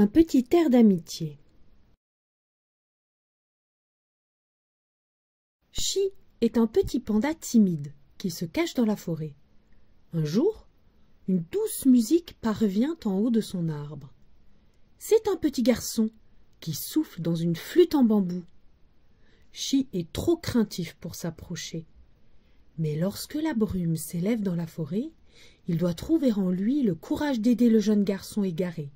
Un petit air d'amitié. Chi est un petit panda timide qui se cache dans la forêt. Un jour, une douce musique parvient en haut de son arbre. C'est un petit garçon qui souffle dans une flûte en bambou. Chi est trop craintif pour s'approcher. Mais lorsque la brume s'élève dans la forêt, il doit trouver en lui le courage d'aider le jeune garçon égaré,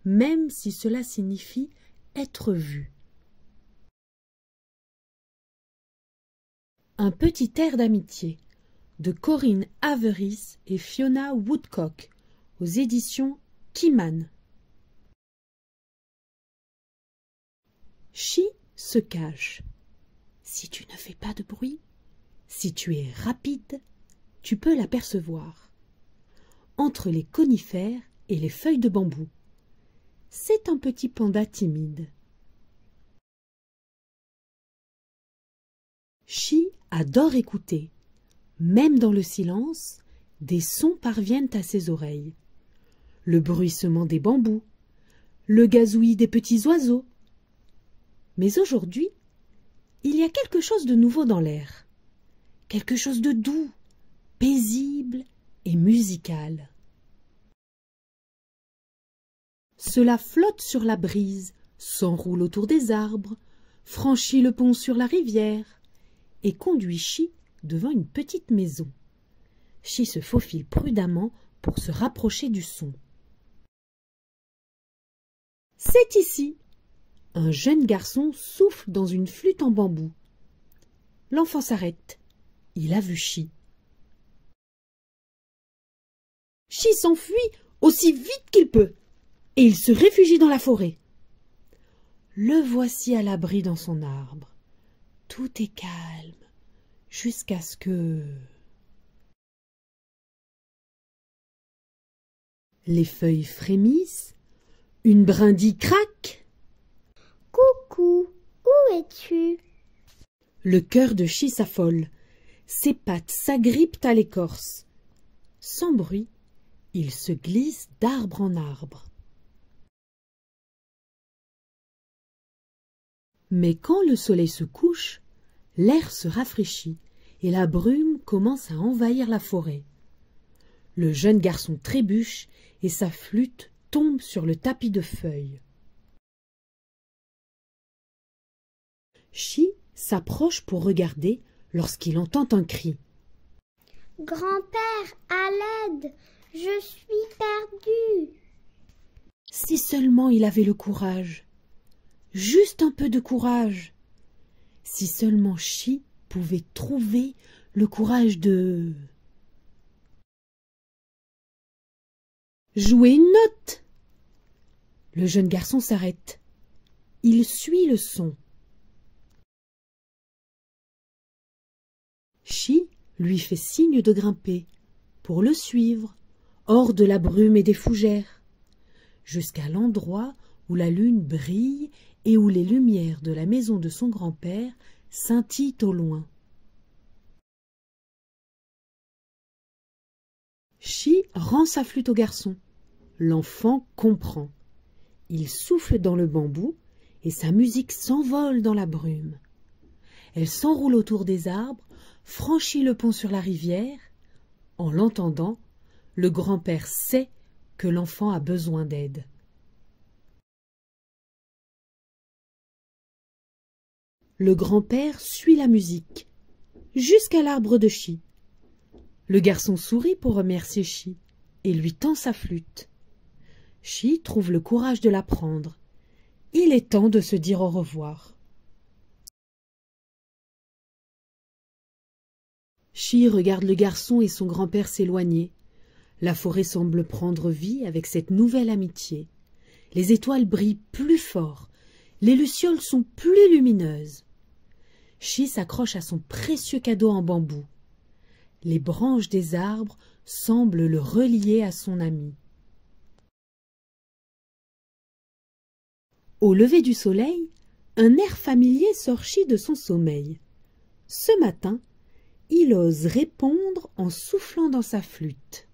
même si cela signifie être vu. Un petit air d'amitié de Corinne Averis et Fiona Woodcock aux éditions Kiman. Chi se cache. Si tu ne fais pas de bruit, si tu es rapide, tu peux l'apercevoir. Entre les conifères et les feuilles de bambou. C'est un petit panda timide. Chi adore écouter. Même dans le silence, des sons parviennent à ses oreilles. Le bruissement des bambous, le gazouillis des petits oiseaux. Mais aujourd'hui, il y a quelque chose de nouveau dans l'air. Quelque chose de doux, paisible et musical. Cela flotte sur la brise, s'enroule autour des arbres, franchit le pont sur la rivière et conduit Chi devant une petite maison. Chi se faufile prudemment pour se rapprocher du son. C'est ici. Un jeune garçon souffle dans une flûte en bambou. L'enfant s'arrête. Il a vu Chi. Chi s'enfuit aussi vite qu'il peut et il se réfugie dans la forêt. Le voici à l'abri dans son arbre. Tout est calme jusqu'à ce que... Les feuilles frémissent, une brindille craque. Coucou, où es-tu? Le cœur de Chi s'affole. Ses pattes s'agrippent à l'écorce. Sans bruit, il se glisse d'arbre en arbre. Mais quand le soleil se couche, l'air se rafraîchit et la brume commence à envahir la forêt. Le jeune garçon trébuche et sa flûte tombe sur le tapis de feuilles. Chi s'approche pour regarder lorsqu'il entend un cri. « Grand-père, à l'aide! Je suis perdu! » Si seulement il avait le courage, juste un peu de courage. Si seulement Chi pouvait trouver le courage de... Jouer une note. Le jeune garçon s'arrête. Il suit le son. Chi lui fait signe de grimper, pour le suivre, hors de la brume et des fougères, jusqu'à l'endroit où la lune brille et où les lumières de la maison de son grand-père scintillent au loin. Chi rend sa flûte au garçon. L'enfant comprend. Il souffle dans le bambou et sa musique s'envole dans la brume. Elle s'enroule autour des arbres, franchit le pont sur la rivière. En l'entendant, le grand-père sait que l'enfant a besoin d'aide. Le grand-père suit la musique, jusqu'à l'arbre de Chi. Le garçon sourit pour remercier Chi et lui tend sa flûte. Chi trouve le courage de la prendre. Il est temps de se dire au revoir. Chi regarde le garçon et son grand-père s'éloigner. La forêt semble prendre vie avec cette nouvelle amitié. Les étoiles brillent plus fort. Les lucioles sont plus lumineuses. Chi s'accroche à son précieux cadeau en bambou. Les branches des arbres semblent le relier à son ami. Au lever du soleil, un air familier sort Chi de son sommeil. Ce matin, il ose répondre en soufflant dans sa flûte.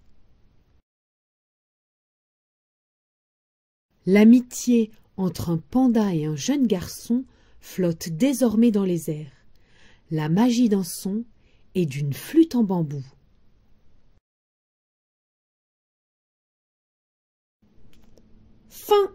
L'amitié entre un panda et un jeune garçon flotte désormais dans les airs. La magie d'un son et d'une flûte en bambou. Fin.